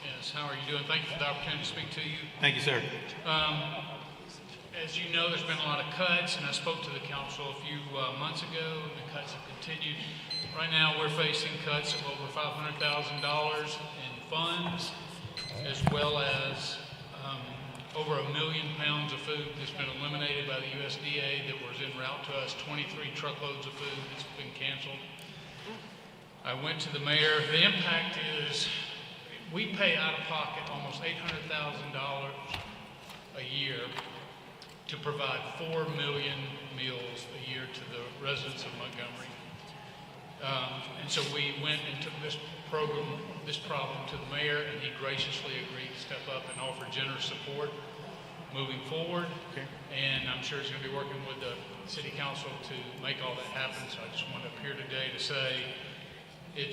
Yes, how are you doing? Thank you for the opportunity to speak to you. Thank you, sir. As you know, there's been a lot of cuts, and I spoke to the council a few months ago, and the cuts have continued. Right now, we're facing cuts of over $500,000 in funds, as well as over 1 million pounds of food that's been eliminated by the USDA that was en route to us, 23 truckloads of food that's been canceled. I went to the mayor. The impact is we pay out of pocket almost $800,000 a year to provide 4 million meals a year to the residents of Montgomery. And so we went and took this problem to the mayor, and he graciously agreed to step up and offer generous support moving forward. Okay. And I'm sure he's going to be working with the city council to make all that happen. So I just want to appear today to say I'm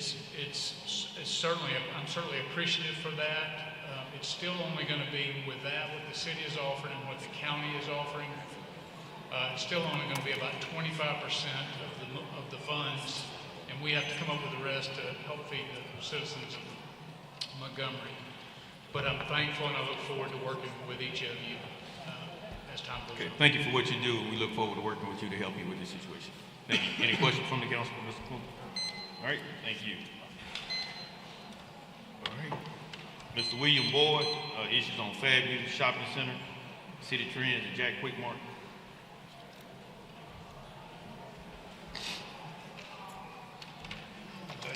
certainly appreciative for that. It's still only going to be with that, what the city is offering and what the county is offering. It's still only going to be about 25% of the funds, and we have to come up with the rest to help feed the citizens of Montgomery. But I'm thankful, and I look forward to working with each of you as time goes on. Thank you for what you do, and we look forward to working with you to help you with this situation. Thank you. Any questions from the council, Mr. Coon? All right, thank you. All right. Mr. William Boyd, issues on Fairview Shopping Center, City Trends, and Jack Quick Mart.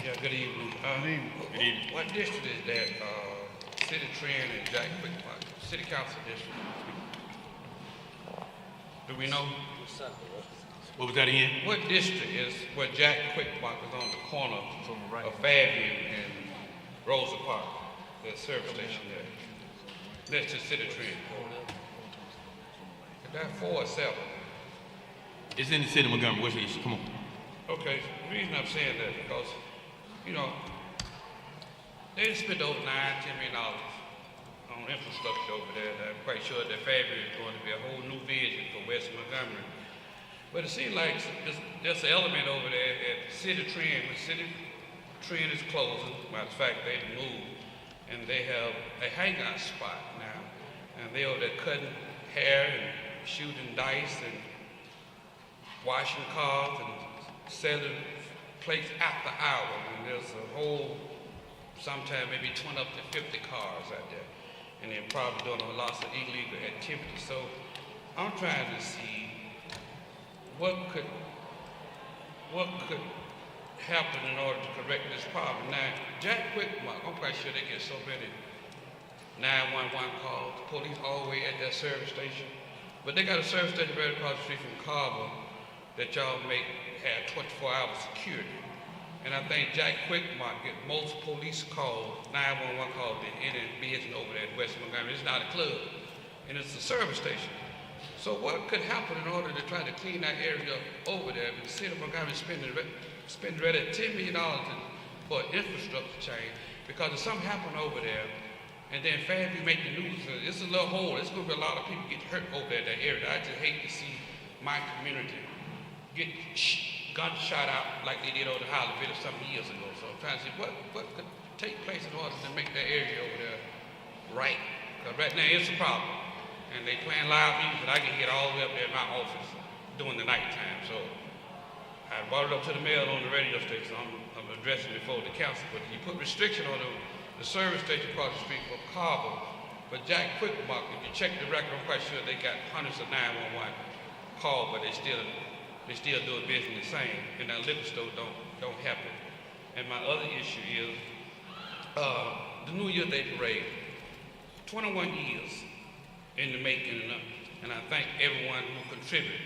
Yeah, good evening. Good evening. What district is that? City Trend and Jack Quick Mart, City Council district. Do we know? What was that again? What district is where Jack Quick Mart is on the corner of Fairview and Rosa Park, the service station there, next to City Trend? Is that 4 or 7? It's in the city of Montgomery. What's the issue? Come on. Okay, the reason I'm saying that is because, you know, they spent over $9–10 million on infrastructure over there. And I'm quite sure that Fairview is going to be a whole new vision for West Montgomery. But it seems like there's an element over there at City Trend. When City Trend is closing, matter of fact, they moved, and they have a hangout spot now. And they over there cutting hair and shooting dice and washing cars and selling plates after hours. And there's a whole, sometimes maybe 20 up to 50 cars out there. And they're probably doing lots of illegal activity. So I'm trying to see what could happen in order to correct this problem. Now, Jack Quick Mart, I'm quite sure they get so many 911 calls, police all the way at that service station. But they got a service station right across the street from Carver that y'all have 24-hour security. And I think Jack Quick Mart get most police calls, 911 calls than any business over there in West Montgomery. It's not a club, and it's a service station. So what could happen in order to try to clean that area over there? The city of Montgomery spending right at $10 million for infrastructure change, because if something happened over there, and then Fairview make the news, it's a little hole. It's going to be a lot of people get hurt over there in that area. I just hate to see my community get gunshot out like they did over the Holly Village some years ago. So I'm trying to see what could take place in order to make that area over there right. Because right now it's a problem. And they playing loud music, and I can hear it all the way up there in my office during the nighttime. So I brought it up to the mayor on the radio station. I'm addressing it before the council. But you put restriction on the service station across the street from Carver. But Jack Quick Mart, if you check the record, I'm quite sure they got hundreds of 911 calls, but they still doing business the same. And that liquor store don't happen. And my other issue is the New Year Day Parade. 21 years in the making, and I thank everyone who contributed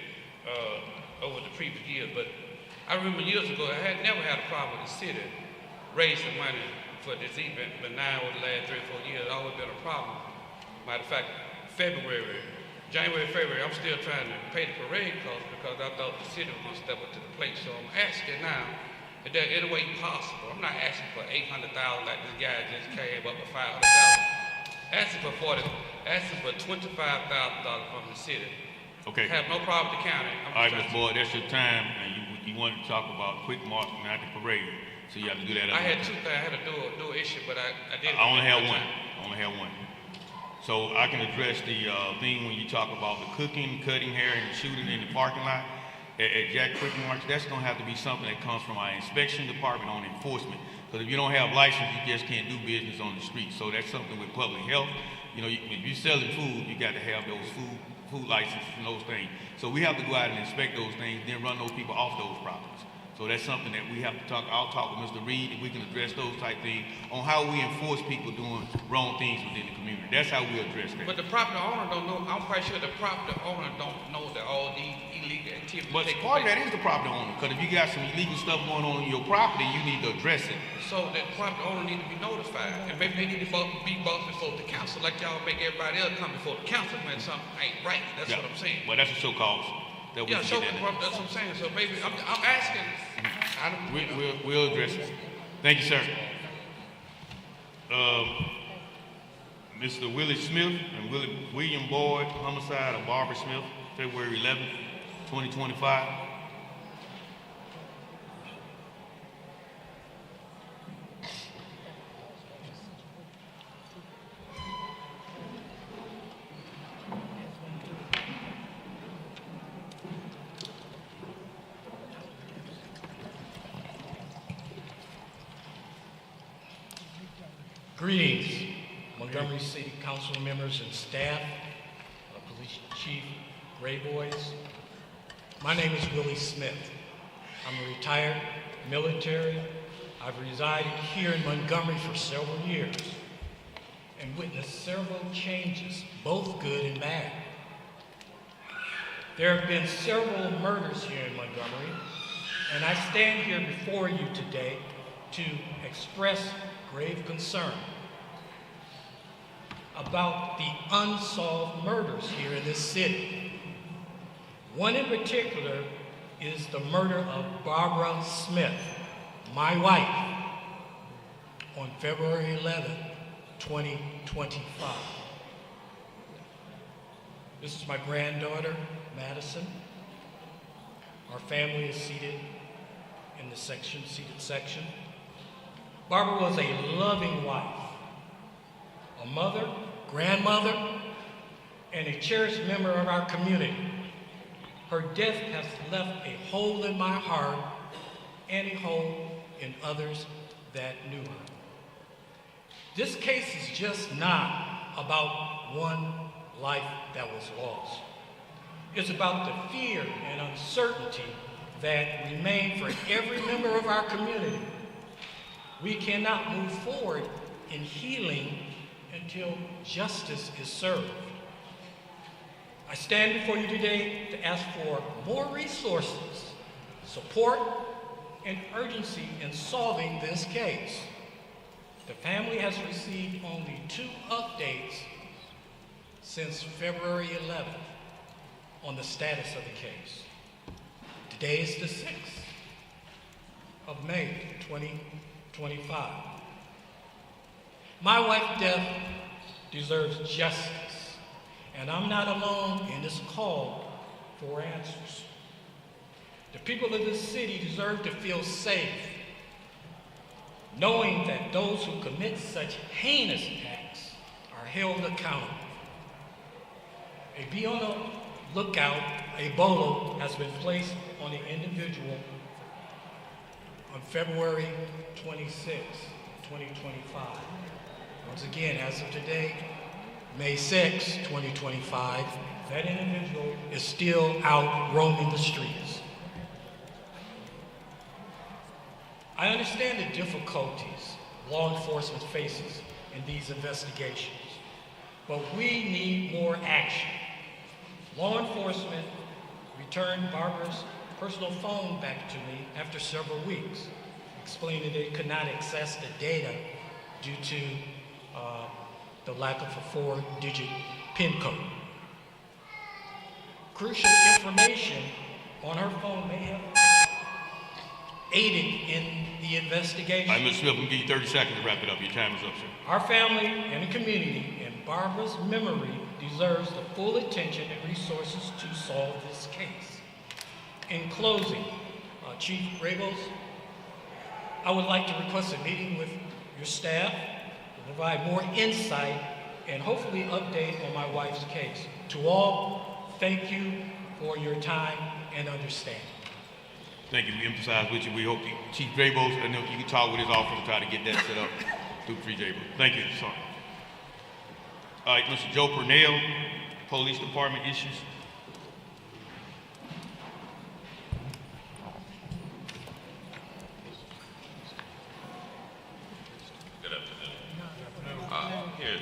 over the previous years. But I remember years ago, I had never had a problem with the city raising money for this event, but now over the last 3 or 4 years, it's always been a problem. Matter of fact, January, February, I'm still trying to pay the parade cost because I thought the city was going to step up to the plate. So I'm asking now, is there any way possible? I'm not asking for $800,000 like this guy just came up with $500,000. asking for $25,000 from the city. Okay. Have no problem with the county. All right, Mr. Boyd, that's your time, and you wanted to talk about quick march, not the parade, so you have to do that. I had two things. I had a dual issue, but I didn't. I only have one. I only have one. So I can address the thing when you talk about the cooking, cutting hair, and shooting in the parking lot at Jack Quick March. That's going to have to be something that comes from our inspection department on enforcement. Because if you don't have license, you just can't do business on the street. So that's something with public health. You know, if you're selling food, you got to have those food licenses and those things. So we have to go out and inspect those things, then run those people off those properties. So that's something that we have to talk. I'll talk with Mr. Reed, and we can address those type things on how we enforce people doing wrong things within the community. That's how we address that. But the property owner don't know. I'm quite sure the property owner don't know that all these illegal activities. But take part of place. that is the property owner, because if you got some illegal stuff going on in your property, you need to address it. So the property owner need to be notified, and maybe they need to be brought before the council, like y'all make everybody else come before the council when something ain't right. That's what I'm saying. Well, that's a show cause. That we Yeah, can so get that. that's what I'm saying. So maybe I'm asking. We'll address it. Thank you, sir. Mr. Willie Smith and William Boyd, homicide of Barbara Smith, February 11th, 2025. Greetings, Montgomery City Council members and staff, Police Chief Gray Boys. My name is Willie Smith. I'm a retired military. I've resided here in Montgomery for several years and witnessed several changes, both good and bad. There have been several murders here in Montgomery, and I stand here before you today to express grave concern about the unsolved murders here in this city. One in particular is the murder of Barbara Smith, my wife, on February 11, 2025. This is my granddaughter, Madison. Our family is seated in the seated section. Barbara was a loving wife, a mother, grandmother, and a cherished member of our community. Her death has left a hole in my heart and a hole in others that knew her. This case is just not about one life that was lost. It's about the fear and uncertainty that remain for every member of our community. We cannot move forward in healing until justice is served. I stand before you today to ask for more resources, support, and urgency in solving this case. The family has received only 2 updates since February 11th on the status of the case. Today is the 6th of May, 2025. My wife's death deserves justice, and I'm not alone in this call for answers. The people of this city deserve to feel safe, knowing that those who commit such heinous acts are held accountable. Be on the lookout. A bolo has been placed on the individual on February 26, 2025. Once again, as of today, May 6, 2025, that individual is still out roaming the streets. I understand the difficulties law enforcement faces in these investigations, but we need more action. Law enforcement returned Barbara's personal phone back to me after several weeks, explaining they could not access the data due to the lack of a 4-digit PIN code. Crucial information on her phone may have aided in the investigation. All right, Mr. Smith, we'll give you 30 seconds to wrap it up. Your time is up, sir. Our family and the community Barbara's memory deserves the full attention and resources to solve this case. In closing, Chief Rabos, I would like to request a meeting with your staff to provide more insight and hopefully update on my wife's case. To all, thank you for your time and understanding. Thank you. We emphasize with you. We hope Chief Drabos, I know you can talk with his office and try to get that set up through Free Drabos. Thank you. Sorry. All right, Mr. Joe Purnell, Police Department issues. Good afternoon. Here,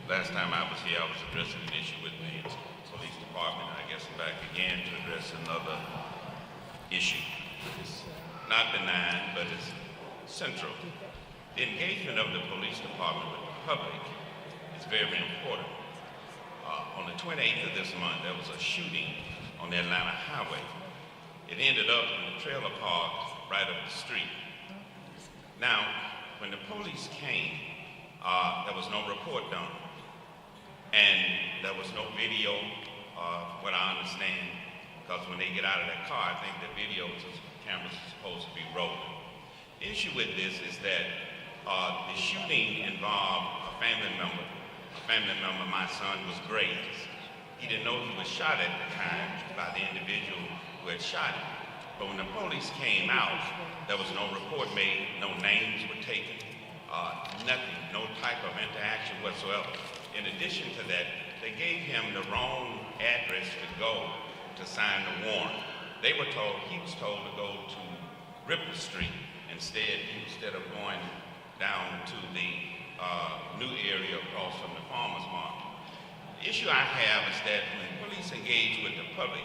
last time I was here, I was addressing an issue with the police department. I guess I'm back again to address another issue. It's not benign, but it's central. The engagement of the police department with the public is very important. On the 28th of this month, there was a shooting on the Atlanta highway. It ended up in the trailer park right up the street. Now, when the police came, there was no report done. And there was no video, what I understand, because when they get out of that car, I think the cameras are supposed to be rolling. The issue with this is that the shooting involved a family member. A family member, my son, was grazed. He didn't know he was shot at the time by the individual who had shot him. But when the police came out, there was no report made, no names were taken, nothing, no type of interaction whatsoever. In addition to that, they gave him the wrong address to go to sign the warrant. He was told to go to Ripper Street instead of going down to the new area across from the farmer's market. The issue I have is that when police engage with the public,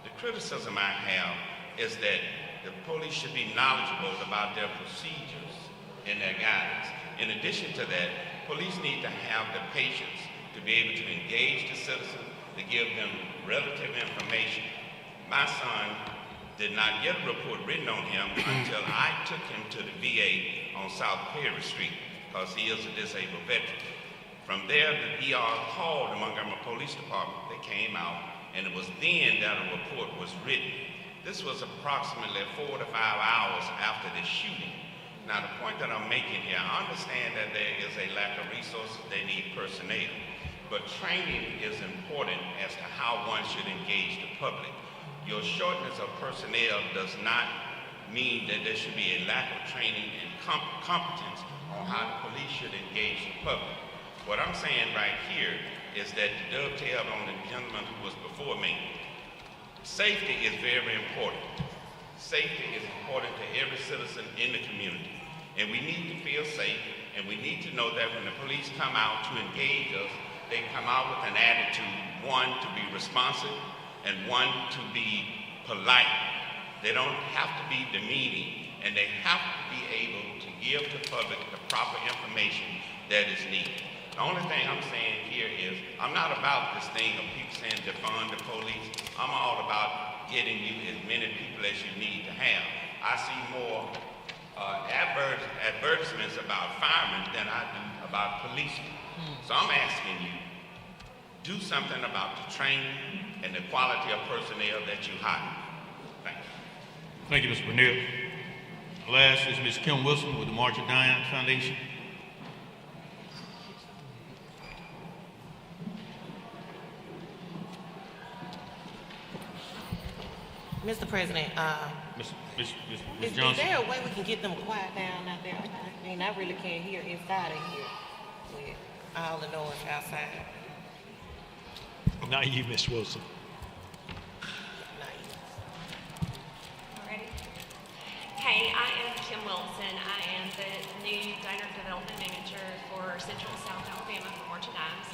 the criticism I have is that the police should be knowledgeable about their procedures and their guidance. In addition to that, police need to have the patience to be able to engage the citizens, to give them relative information. My son did not get a report written on him until I took him to the VA on South Perry Street because he is a disabled veteran. From there, the ER called the Montgomery Police Department. They came out, and it was then that a report was written. This was approximately 4 to 5 hours after the shooting. Now, the point that I'm making here, I understand that there is a lack of resources, they need personnel, but training is important as to how one should engage the public. Your shortness of personnel does not mean that there should be a lack of training and competence on how the police should engage the public. What I'm saying right here is that to dovetail on the gentleman who was before me, safety is very important. Safety is important to every citizen in the community. And we need to feel safe, and we need to know that when the police come out to engage us, they come out with an attitude, one, to be responsive, and one, to be polite. They don't have to be demeaning, and they have to be able to give the public the proper information that is needed. The only thing I'm saying here is, I'm not about this thing of people saying defund the police. I'm all about getting you as many people as you need to have. I see more advertisements about firemen than I do about policemen. So I'm asking you, do something about the training and the quality of personnel that you hire. Thank you. Thank you, Mr. Purnell. Last is Ms. Kim Wilson with the March of Diane Foundation. Mr. President, Ms. is Johnson. there a way we can get them quiet down out there? I mean, I really can't hear inside of here with all the noise outside. Not you, Miss Wilson. Ready? Hey, I am Kim Wilson. I am the new Donor Development Manager for Central and South Alabama for March of Dimes.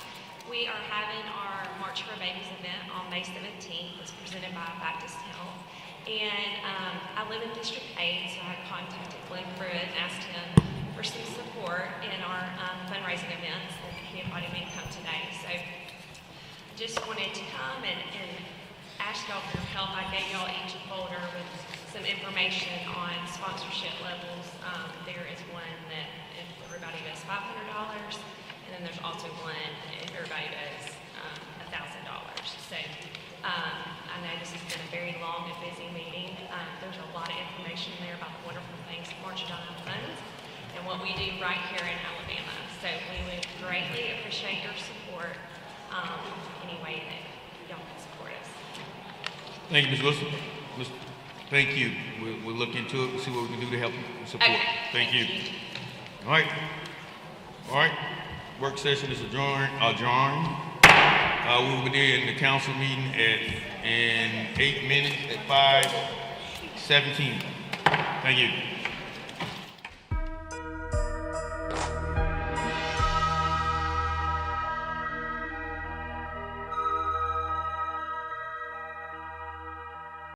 We are having our March for Babies event on May 17th. It's presented by Baptist Health. And I live in District 8, so I contacted Glenn Pruitt and asked him for some support in our fundraising events, and he invited me to come today. So I just wanted to come and ask y'all for your help. I gave y'all each a folder with some information on sponsorship levels. There is one that if everybody does $500, and then there's also one a very long and busy meeting. There's a lot of information there about the wonderful things that March of Dimes funds and what we do right here in Alabama. So we would greatly appreciate your support any way that y'all can support us. Thank you, Ms. Wilson. Thank you. We'll look into it and see what we can do to help and support. Okay. Thank you. All right. All right. Work session is adjourned. We will be in the council meeting in 8 minutes at 5:17. Thank you.